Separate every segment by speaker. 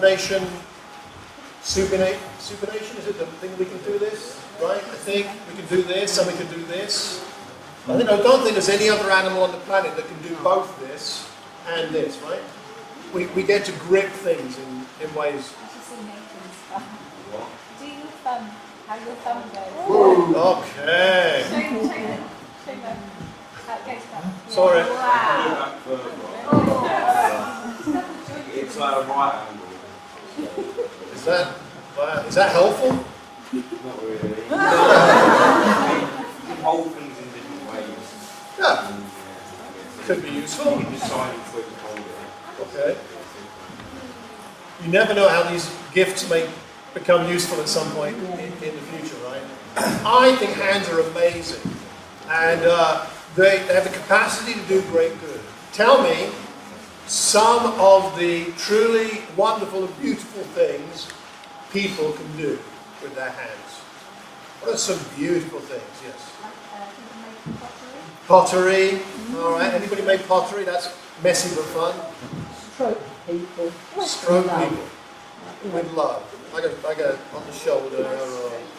Speaker 1: supination, is it the thing we can do this? Right? I think we can do this and we can do this. I don't think there's any other animal on the planet that can do both this and this, right? We get to grip things in ways.
Speaker 2: What? Do your thumb, how your thumb goes.
Speaker 1: Okay.
Speaker 2: Show them. How it goes back.
Speaker 1: Sorry.
Speaker 2: Wow.
Speaker 3: It's like a right angle.
Speaker 1: Is that helpful?
Speaker 3: Not really. You hold things in different ways.
Speaker 1: Yeah. Could be useful.
Speaker 3: You decide which way to hold it.
Speaker 1: Okay. You never know how these gifts may become useful at some point in the future, right? I think hands are amazing. And they have the capacity to do great good. Tell me some of the truly wonderful and beautiful things people can do with their hands. What are some beautiful things? Yes. Pottery. All right. Anybody made pottery? That's messy but fun.
Speaker 4: Stroke people.
Speaker 1: Stroke people with love, like a on the shoulder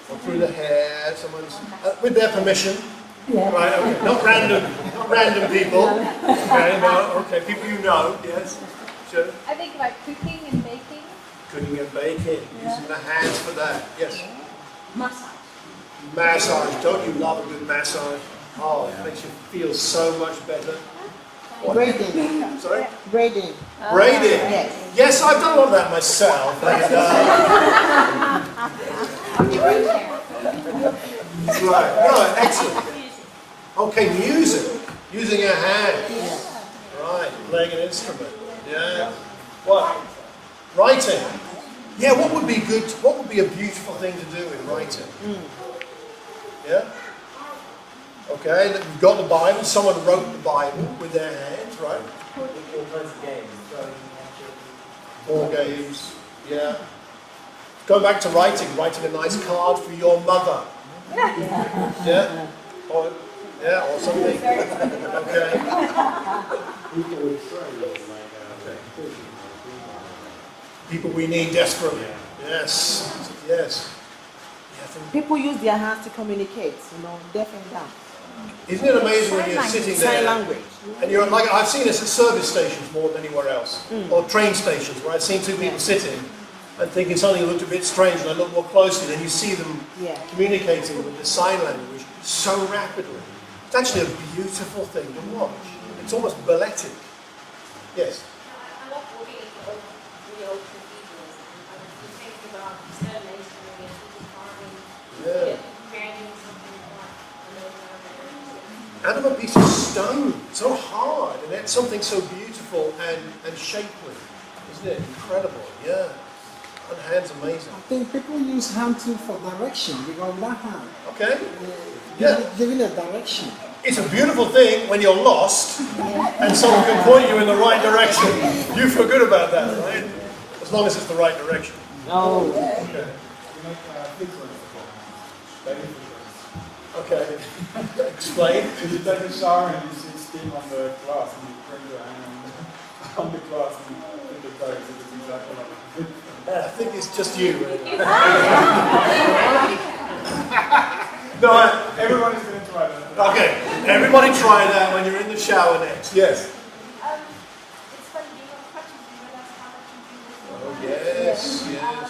Speaker 1: or through the hair. Someone's with their permission.
Speaker 4: Yeah.
Speaker 1: Right. Okay. Not random people. Okay. No. Okay. People you know. Yes. Sure.
Speaker 2: I think about cooking and baking.
Speaker 1: Cooking and baking. Using the hands for that. Yes.
Speaker 2: Massage.
Speaker 1: Massage. Don't you love a good massage? Oh, it makes you feel so much better.
Speaker 4: Braiding.
Speaker 1: Sorry?
Speaker 4: Braiding.
Speaker 1: Braiding.
Speaker 4: Yes.
Speaker 1: Yes, I've done a lot of that myself.
Speaker 2: On your own hair.
Speaker 1: Right. No, excellent. Okay, music. Using your hands. Right. Playing an instrument. Yeah. What? Writing. Yeah, what would be good? What would be a beautiful thing to do in writing? Yeah? Okay, you've got the Bible. Someone wrote the Bible with their hands, right?
Speaker 5: All kinds of games.
Speaker 1: All games, yeah. Going back to writing a nice card for your mother. Yeah? Or something. Okay. People we need desperately. Yes. Yes.
Speaker 4: People use their hands to communicate, deaf and dumb.
Speaker 1: Isn't it amazing when you're sitting there?
Speaker 4: Sign language.
Speaker 1: And you're like, I've seen this at service stations more than anywhere else. Or train stations where I've seen two people sitting and thinking something looked a bit strange, and I look more closely, then you see them communicating with the sign language so rapidly. It's actually a beautiful thing to watch. It's almost balletic. Yes?
Speaker 6: I love walking into really old cathedrals, and I was thinking about stonemasonry and people carving, creating something like
Speaker 1: Out of a piece of stone, so hard, and it's something so beautiful and shapely. Isn't it? Incredible, yeah. One hand's amazing.
Speaker 7: I think people use hand tool for direction. You go that hand.
Speaker 1: Okay. Yeah.
Speaker 7: Giving a direction.
Speaker 1: It's a beautiful thing when you're lost and someone can point you in the right direction. You feel good about that, right? As long as it's the right direction.
Speaker 4: Oh.
Speaker 1: Okay. Okay. Explain.
Speaker 8: If you take a shower and you see steam on the glass and you bring your hand on the glass and put the toes, it's exactly like it.
Speaker 1: I think it's just you. No,
Speaker 8: everyone is going to try that.
Speaker 1: Okay, everybody try that when you're in the shower next. Yes.
Speaker 6: it's funny, being on crutches, you realize how much you do this.
Speaker 1: Oh, yes, yes.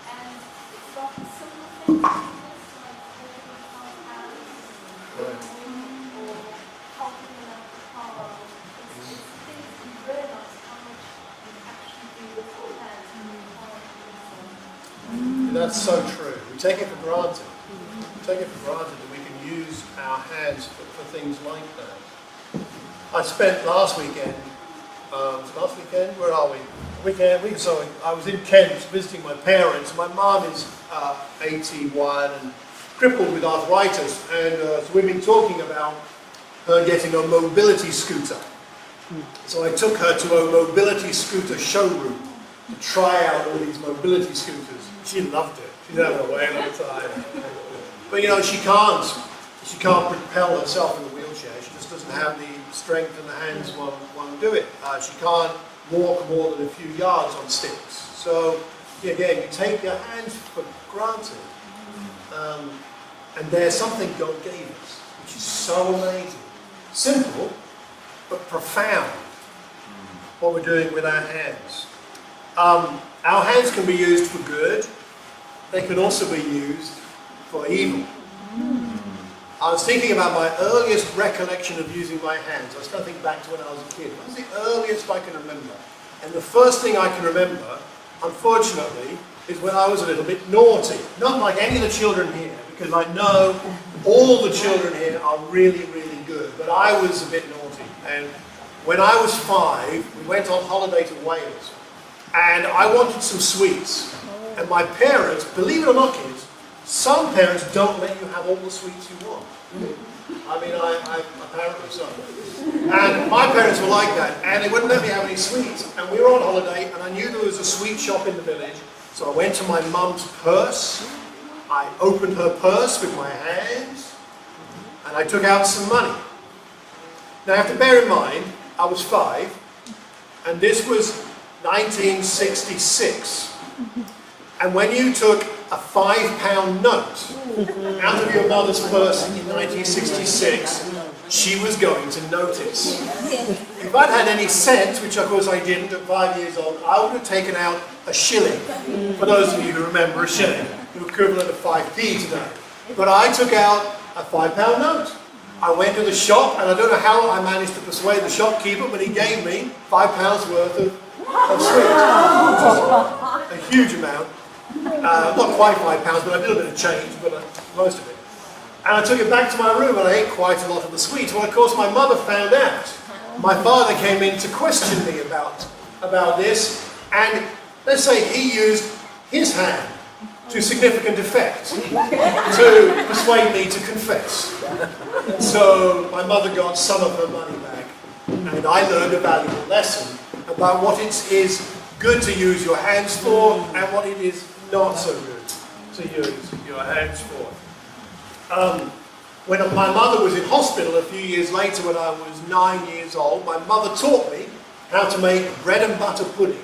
Speaker 6: And it's got simple things like holding hands, or holding enough the car. It's things you realize how much you actually do with your hands and you can't do.
Speaker 1: That's so true. We take it for granted. We take it for granted that we can use our hands for things like that. I spent last weekend, where are we? So I was in Kent visiting my parents. My mum is 81 and crippled with arthritis, and so we've been talking about her getting a mobility scooter. So I took her to a mobility scooter showroom to try out all these mobility scooters. She loved it. She's having a whale of a time. But she can't propel herself in the wheelchair. She just doesn't have the strength in the hands while do it. She can't walk more than a few yards on sticks. So, again, you take your hands for granted. And there's something God gave us, which is so amazing. Simple, but profound, what we're doing with our hands. Our hands can be used for good. They can also be used for evil. I was thinking about my earliest recollection of using my hands. I was trying to think back to when I was a kid. What was the earliest I can remember? And the first thing I can remember, unfortunately, is when I was a little bit naughty. Not like any of the children here, because I know all the children here are really, really good. But I was a bit naughty. And when I was 5, we went on holiday to Wales. And I wanted some sweets. And my parents, believe it or not kids, some parents don't let you have all the sweets you want. I mean, apparently so. And my parents were like that, and they wouldn't let me have any sweets. And we were on holiday, and I knew there was a sweet shop in the village, so I went to my mum's purse. I opened her purse with my hands, and I took out some money. Now, you have to bear in mind, I was 5, and this was 1966. And when you took a £5 note out of your mother's purse in 1966, she was going to notice. If I'd had any sense, which of course I didn't at 5 years old, I would have taken out a shilling. For those of you who remember a shilling, the equivalent of 5p today. But I took out a £5 note. I went to the shop, and I don't know how I managed to persuade the shopkeeper, but he gave me £5 worth of sweets. A huge amount. Not quite £5, but a little bit of change, but most of it. And I took it back to my room, and I ate quite a lot of the sweets. Well, of course, my mother found out. My father came in to question me about this, and let's say he used his hand to significant effect to persuade me to confess. So my mother got some of her money back, and I learned a valuable lesson about what it is good to use your hands for and what it is not so good to use your hands for. When my mother was in hospital a few years later, when I was 9 years old, my mother taught me how to make bread and butter pudding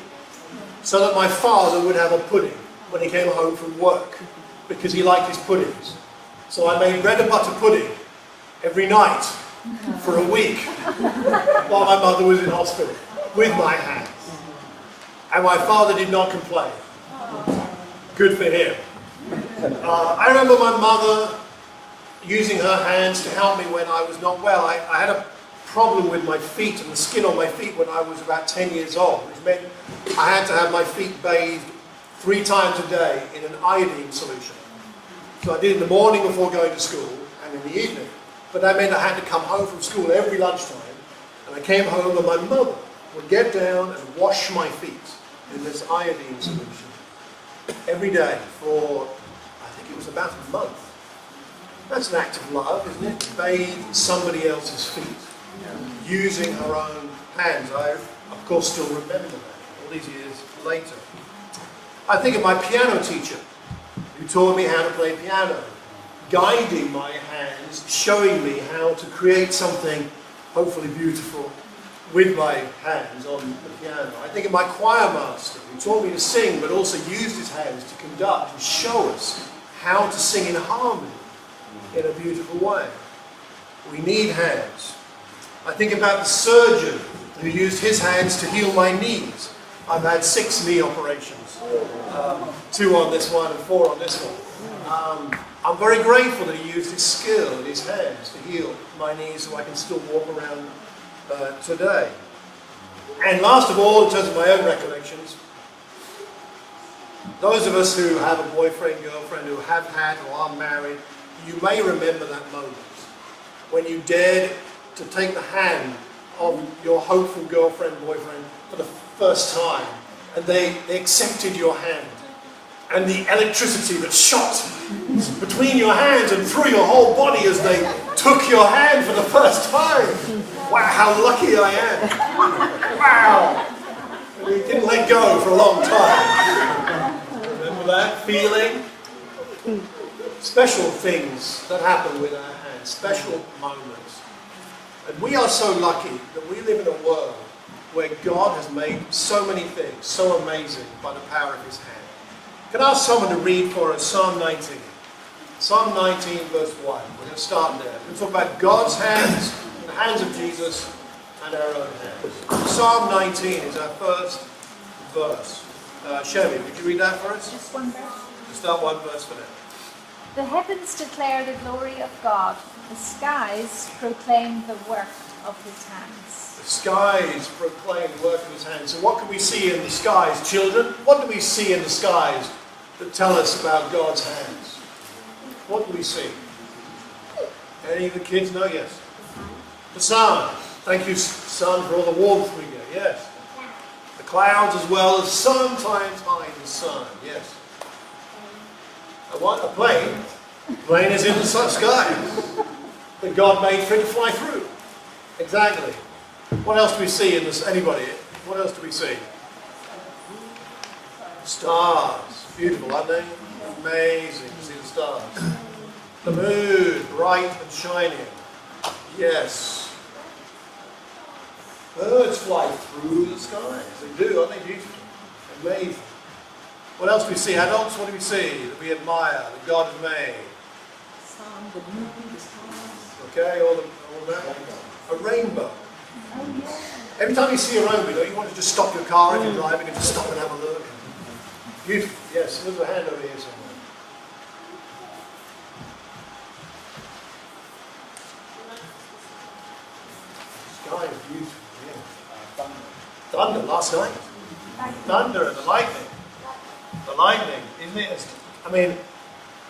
Speaker 1: so that my father would have a pudding when he came home from work, because he liked his puddings. So I made bread and butter pudding every night for a week while my mother was in hospital with my hands. And my father did not complain. Good for him. I remember my mother using her hands to help me when I was not well. I had a problem with my feet and the skin on my feet when I was about 10 years old, which meant I had to have my feet bathed 3 times a day in an iodine solution. So I did it in the morning before going to school and in the evening. But that meant I had to come home from school every lunchtime, and I came home and my mother would get down and wash my feet in this iodine solution every day for, I think it was about a month. That's an act of love, isn't it? To bathe somebody else's feet using her own hands. I, of course, still remember that all these years later. I think of my piano teacher who taught me how to play piano, guiding my hands, showing me how to create something hopefully beautiful with my hands on the piano. I think of my choir master who taught me to sing but also used his hands to conduct and show us how to sing in harmony in a beautiful way. We need hands. I think about the surgeon who used his hands to heal my knees. I've had 6 knee operations, 2 on this one and 4 on this one. I'm very grateful that he used his skill and his hands to heal my knees so I can still walk around today. And last of all, in terms of my own recollections, those of us who have a boyfriend, girlfriend, who have had or are married, you may remember that moment when you dared to take the hand of your hopeful girlfriend, boyfriend for the first time, and they accepted your hand. And the electricity that shot between your hands and through your whole body as they took your hand for the first time. Wow, how lucky I am. Wow. And we didn't let go for a long time. Remember that feeling? Special things that happen with our hands, special moments. And we are so lucky that we live in a world where God has made so many things so amazing by the power of his hand. Can I ask someone to read for us Psalm 19? Psalm 19 verse 1. We're going to start there. We're going to talk about God's hands, the hands of Jesus, and our own hands. Psalm 19 is our first verse. Shelly, would you read that for us?
Speaker 2: Just one verse.
Speaker 1: Just start one verse for now.
Speaker 2: The heavens declare the glory of God. The skies proclaim the work of his hands.
Speaker 1: The skies proclaim the work of his hands. So what can we see in the skies, children? What do we see in the skies that tell us about God's hands? What do we see? Any of the kids know? Yes. The sun. Thank you, sun, for all the warmth we get. Yes. The clouds as well as sometimes hide the sun. Yes. A plane? Plane is in the sky that God made for it to fly through. Exactly. What else do we see in this? Anybody? What else do we see? Stars. Beautiful, aren't they? Amazing to see the stars. The moon, bright and shining. Yes. Birds fly through the skies. They do, aren't they beautiful? Amazing. What else do we see? Adults, what do we see that we admire, that God has made?
Speaker 4: Sun, the moon, the stars.
Speaker 1: Okay, all that. A rainbow. Every time you see a rainbow, you want to just stop your car if you're driving and just stop and have a look. Beautiful. Yes, there's a hand over here somewhere. Sky is beautiful. Yeah. Thunder last night. Thunder and the lightning. The lightning, isn't it? I mean,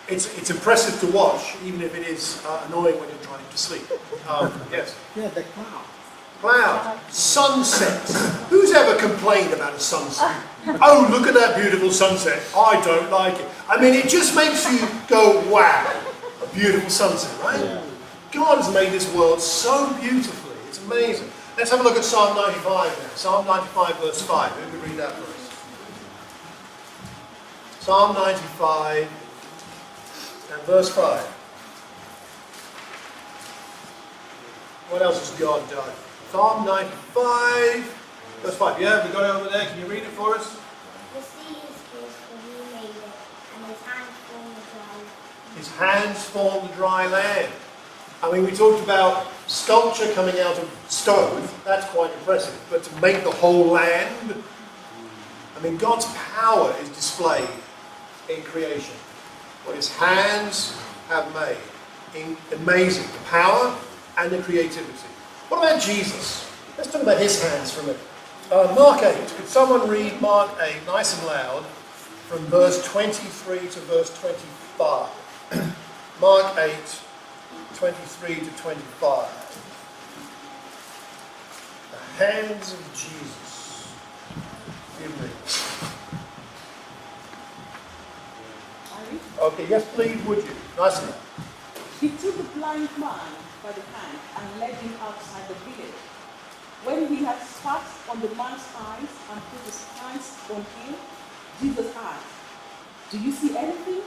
Speaker 1: it's impressive to watch, even if it is annoying when you're trying to sleep. Yes.
Speaker 7: Yeah, the cloud.
Speaker 1: Cloud. Sunset. Who's ever complained about a sunset? Oh, look at that beautiful sunset. I don't like it. I mean, it just makes you go, wow. A beautiful sunset, right?
Speaker 7: Yeah.
Speaker 1: God has made this world so beautifully. It's amazing. Let's have a look at Psalm 95 now. Psalm 95 verse 5. Who can read that for us? Psalm 95 and verse 5. What else has God done? Psalm 95 verse 5. Yeah, we got it over there. Can you read it for us?
Speaker 6: The sea is his, for he made it, and his hands formed the dry.
Speaker 1: His hands form the dry land. I mean, we talked about sculpture coming out of stone. That's quite impressive. But to make the whole land, I mean, God's power is displayed in creation. What his hands have made. Amazing. The power and the creativity. What about Jesus? Let's talk about his hands for a minute. Mark 8. Could someone read Mark 8 nice and loud from verse 23 to verse 25? Mark 8, 23 to 25. The hands of Jesus. Give me. Okay, yes please, would you? Nice and loud.
Speaker 4: He took the blind man by the hand and led him outside the village. When he had spat on the man's eyes and put his hands on him, Jesus asked, "Do you see anything?"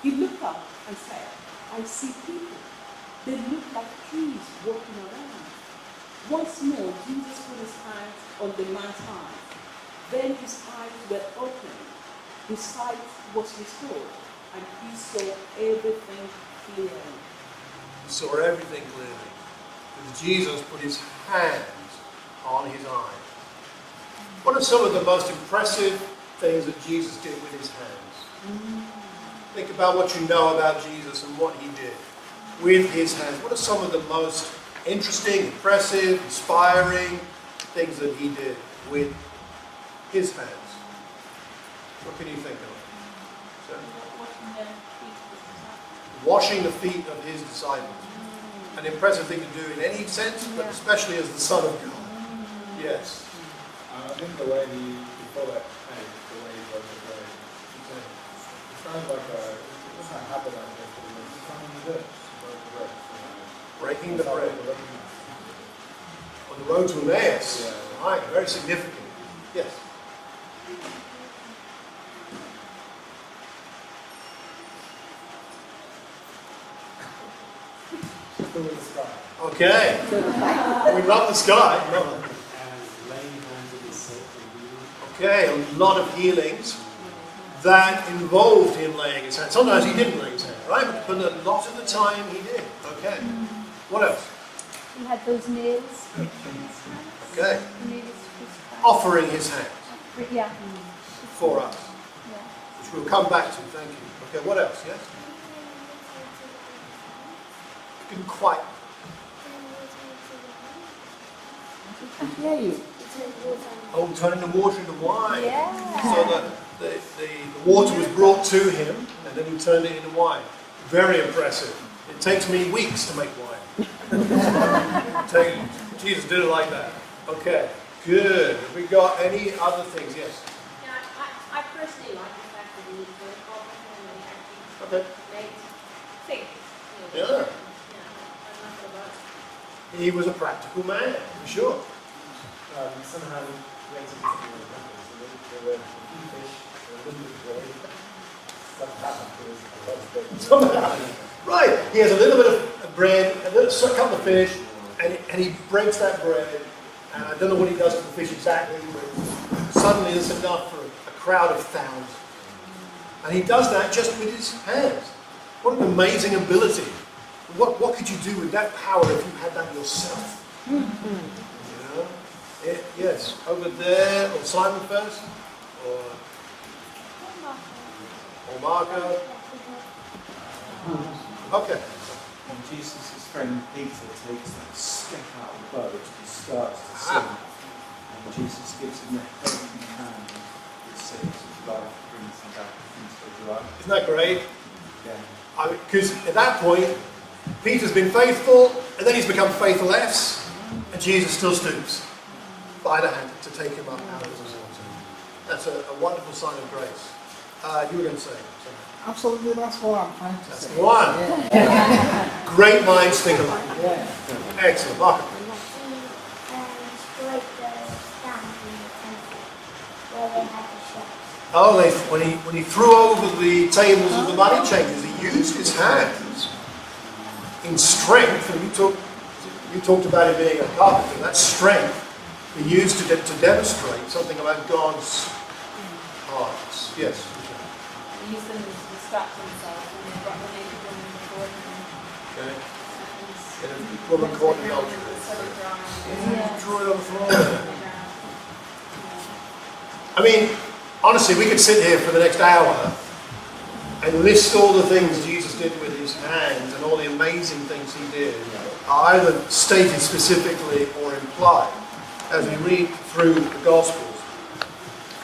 Speaker 4: He looked up and said, "I see people. They look like trees walking around." Once more, Jesus put his hands on the man's eyes. Then his eyes were opened. His sight was restored, and he saw everything clearly.
Speaker 1: He saw everything clearly. Because Jesus put his hands on his eyes. What are some of the most impressive things that Jesus did with his hands? Think about what you know about Jesus and what he did with his hands. What are some of the most interesting, impressive, inspiring things that he did with his hands? What can you think of? Washing the feet of his disciples. An impressive thing to do in any sense, but especially as the Son of God. Yes.
Speaker 8: I think the way before that came, the way he was it's kind of like it's not a habit, I guess, but it's something to do.
Speaker 1: Breaking the bread. On the road to Emmaus.
Speaker 8: Yeah.
Speaker 1: Right, very significant. Yes.
Speaker 8: Just do with the sky.
Speaker 1: Okay. We love the sky.
Speaker 3: And laying
Speaker 1: Okay, a lot of healings that involved him laying his hand. Sometimes he didn't lay his hand, right? But a lot of the time he did. Okay. What else?
Speaker 2: He had those nails in his hands.
Speaker 1: Okay.
Speaker 2: The nails crucified.
Speaker 1: Offering his hand
Speaker 2: Yeah.
Speaker 1: for us,
Speaker 2: Yeah.
Speaker 1: which we'll come back to. Thank you. Okay, what else? Yes? Didn't quite.
Speaker 7: I hear you.
Speaker 1: Oh, turning the water into wine.
Speaker 2: Yeah.
Speaker 1: So the water was brought to him, and then he turned it into wine. Very impressive. It takes me weeks to make wine. Jesus did it like that. Okay, good. Have we got any other things? Yes.
Speaker 6: Yeah, I personally like the fact that he was and he actually
Speaker 1: Okay.
Speaker 6: made things.
Speaker 1: Yeah.
Speaker 6: Yeah, I'm not sure about it.
Speaker 1: He was a practical man, for sure.
Speaker 5: Somehow created something like that. So there were a few fish, a little bit of bread. Something happened to us. A lot of bread.
Speaker 1: Somehow. Right. He has a little bit of bread, a couple of fish, and he breaks that bread. And I don't know what he does to the fish exactly, but suddenly there's enough for a crowd of thousands. And he does that just with his hands. What an amazing ability. What could you do with that power if you had that yourself? You know? Yes, over there, or Simon first, or Marco. Okay.
Speaker 3: And Jesus' friend Peter takes that step out of the boat and starts to sing. And Jesus gives him a helping hand that saves his life, brings him back into his life.
Speaker 1: Isn't that great?
Speaker 3: Yeah.
Speaker 1: Because at that point, Peter's been faithful, and then he's become faithless, and Jesus still stoops by the hand to take him up out of the water. That's a wonderful sign of grace. You were going to say something.
Speaker 7: Absolutely, that's what I'm trying to
Speaker 1: That's
Speaker 7: say.
Speaker 1: the one.
Speaker 7: Yeah.
Speaker 1: Great minds think alike.
Speaker 7: Yeah.
Speaker 1: Excellent. Mark. Oh, when he threw over the tables of the money changers, he used his hands in strength, and you talked about him being a carpenter. That strength he used to demonstrate something about God's hearts. Yes.
Speaker 6: He used them to distract himself when they brought the naked woman before him.
Speaker 1: Okay.
Speaker 6: And
Speaker 1: And a woman caught in adultery. Drew it on the floor. I mean, honestly, we could sit here for the next hour and list all the things Jesus did with his hands and all the amazing things he did, either stated specifically or implied, as we read through the Gospels.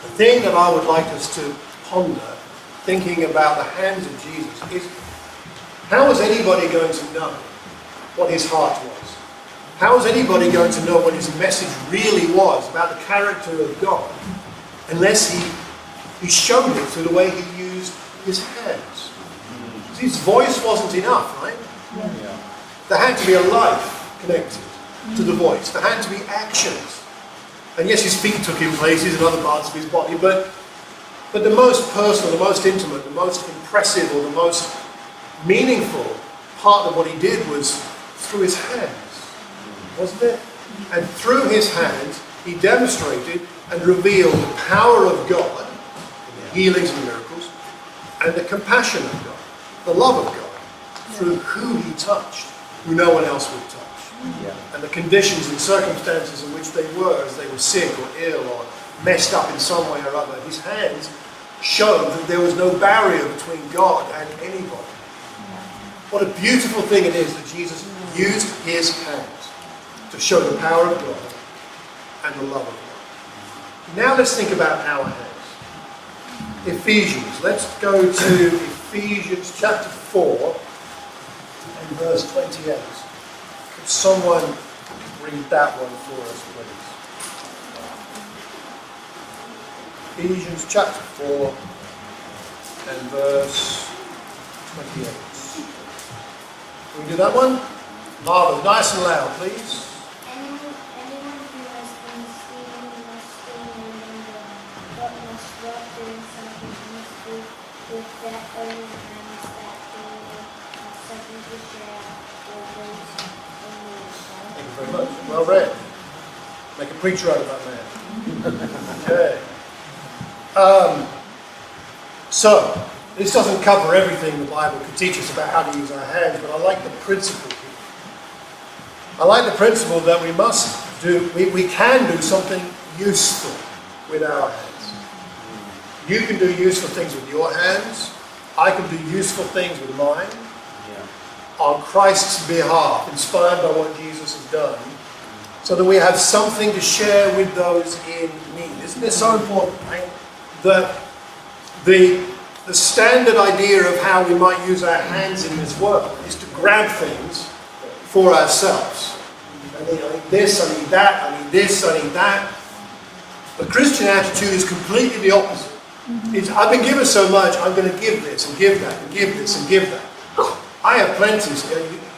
Speaker 1: The thing that I would like us to ponder, thinking about the hands of Jesus, is how is anybody going to know what his heart was? How is anybody going to know what his message really was about the character of God unless he showed it through the way he used his hands? His voice wasn't enough, right?
Speaker 3: Yeah.
Speaker 1: There had to be a life connected to the voice. There had to be actions. And yes, his feet took him places and other parts of his body, but the most personal, the most intimate, the most impressive, or the most meaningful part of what he did was through his hands, wasn't it? And through his hands, he demonstrated and revealed the power of God in the healings and miracles, and the compassion of God, the love of God, through who he touched, who no one else would touch.
Speaker 3: Yeah.
Speaker 1: And the conditions and circumstances in which they were, as they were sick or ill or messed up in some way or other, his hands showed that there was no barrier between God and anybody. What a beautiful thing it is that Jesus used his hands to show the power of God and the love of God. Now let's think about our hands. Ephesians. Let's go to Ephesians chapter 4 and verse 28. Could someone read that one for us, please? Ephesians chapter 4 and verse 28. Can we do that one? Marvin, nice and loud, please.
Speaker 9: Anyone who has been stealing must steal no longer, but must work doing something useful with their own hands, that they may have something to share with those in need.
Speaker 1: Thank you very much. Well read. Make a preacher out of that man. Okay. So, this doesn't cover everything the Bible could teach us about how to use our hands, but I like the principle here. I like the principle that we can do something useful with our hands. You can do useful things with your hands. I can do useful things with mine. On Christ's behalf, inspired by what Jesus has done, so that we have something to share with those in need. Isn't this so important, right? That the standard idea of how we might use our hands in this world is to grab things for ourselves. I need this, I need that, I need this, I need that. The Christian attitude is completely the opposite. It's, I've been given so much, I'm going to give this and give that and give this and give that. I have plenty.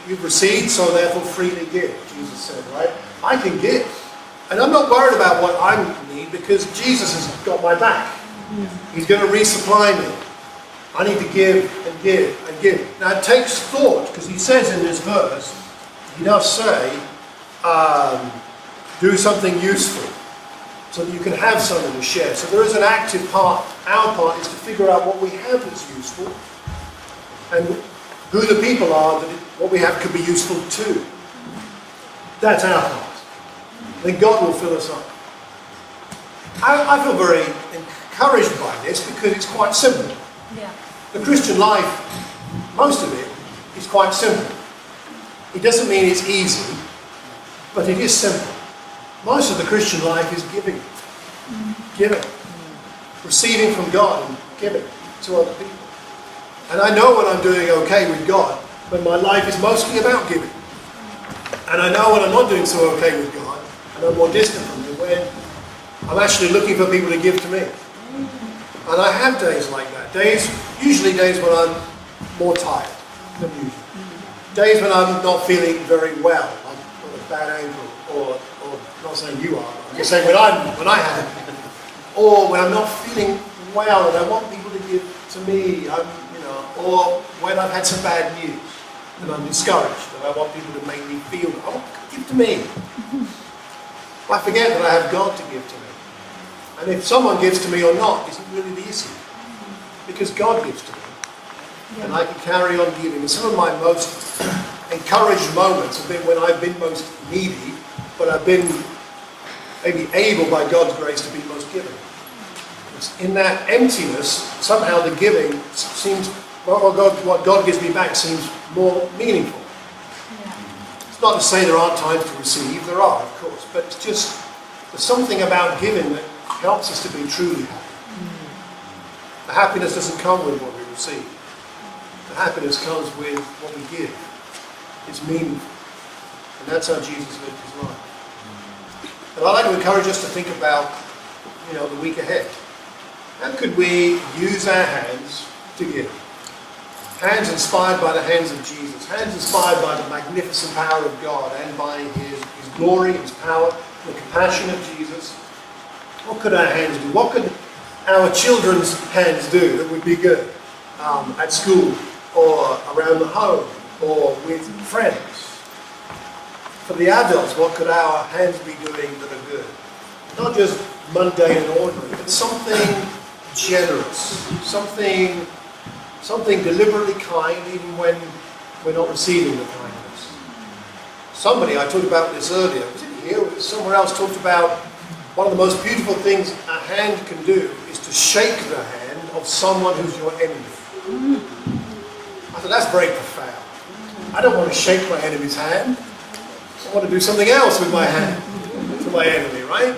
Speaker 1: You've received, so therefore freely give, Jesus said, right? I can give. And I'm not worried about what I need because Jesus has got my back. He's going to resupply me. I need to give and give and give. Now it takes thought, because he says in this verse, he does say, do something useful so that you can have something to share. So there is an active part. Our part is to figure out what we have that's useful and who the people are that what we have could be useful to. That's our part. Then God will fill us up. I feel very encouraged by this because it's quite simple.
Speaker 2: Yeah.
Speaker 1: The Christian life, most of it, is quite simple. It doesn't mean it's easy, but it is simple. Most of the Christian life is giving. Giving. Receiving from God and giving to other people. And I know when I'm doing okay with God, when my life is mostly about giving. And I know when I'm not doing so okay with God, and I'm more distant from Him, when I'm actually looking for people to give to me. And I have days like that. Usually days when I'm more tired than usual. Days when I'm not feeling very well. I'm on a bad ankle, or not saying you are, I'm just saying when I have. Or when I'm not feeling well and I want people to give to me, or when I've had some bad news and I'm discouraged and I want people to make me feel, I want to give to me. I forget that I have God to give to me. And if someone gives to me or not isn't really the issue, because God gives to me. And I can carry on giving. And some of my most encouraged moments have been when I've been most needy, but I've been maybe able by God's grace to be most giving. In that emptiness, somehow the giving seems, what God gives me back seems more meaningful.
Speaker 2: Yeah.
Speaker 1: It's not to say there aren't times to receive, there are, of course, but it's just, there's something about giving that helps us to be truly happy. The happiness doesn't come with what we receive. The happiness comes with what we give. It's meaningful. And that's how Jesus lived his life. And I'd like to encourage us to think about, the week ahead. How could we use our hands to give? Hands inspired by the hands of Jesus. Hands inspired by the magnificent power of God and by His glory, His power, the compassion of Jesus. What could our hands do? What could our children's hands do that would be good? At school, or around the home, or with friends. For the adults, what could our hands be doing that are good? Not just mundane and ordinary, but something generous, something deliberately kind, even when we're not receiving the kindness. Somebody, I talked about this earlier, was it here or somewhere else, talked about one of the most beautiful things a hand can do is to shake the hand of someone who's your enemy. I thought that's very profound. I don't want to shake my enemy's hand. I want to do something else with my hand to my enemy, right?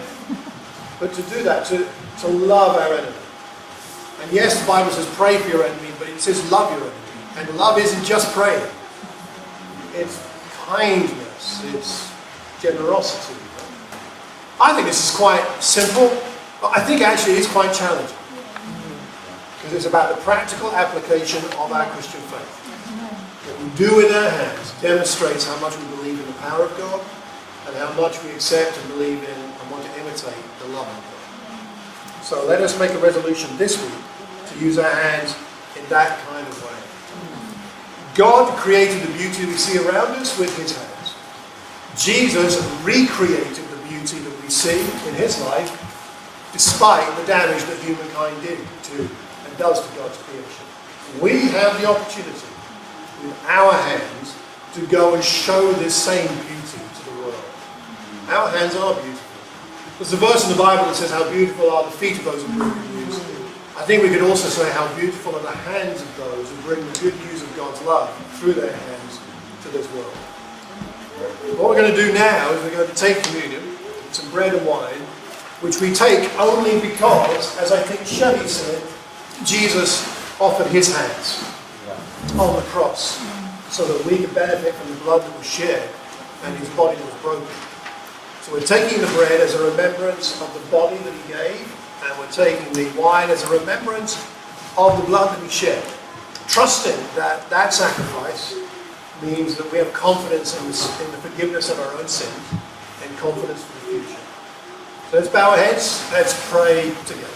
Speaker 1: But to do that, to love our enemy. And yes, the Bible says pray for your enemy, but it says love your enemy. And love isn't just praying. It's kindness. It's generosity. I think this is quite simple, but I think actually it's quite challenging. Because it's about the practical application of our Christian faith. What we do with our hands demonstrates how much we believe in the power of God and how much we accept and believe in and want to imitate the love of God. So let us make a resolution this week to use our hands in that kind of way. God created the beauty we see around us with His hands. Jesus recreated the beauty that we see in His life despite the damage that humankind did to and does to God's creation. We have the opportunity with our hands to go and show this same beauty to the world. Our hands are beautiful. There's a verse in the Bible that says how beautiful are the feet of those who bring good news. I think we could also say how beautiful are the hands of those who bring the good news of God's love through their hands to this world. What we're going to do now is we're going to take communion, some bread and wine, which we take only because, as I think Shelley said, Jesus offered his hands on the cross so that we could benefit from the blood that was shed and his body was broken. So we're taking the bread as a remembrance of the body that he gave, and we're taking the wine as a remembrance of the blood that he shed, trusting that that sacrifice means that we have confidence in the forgiveness of our own sins and confidence for the future. So let's bow our heads, let's pray together.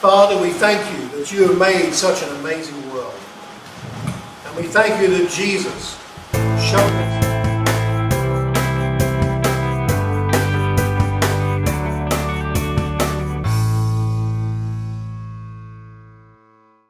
Speaker 1: Father, we thank you that you have made such an amazing world. And we thank you that Jesus showed us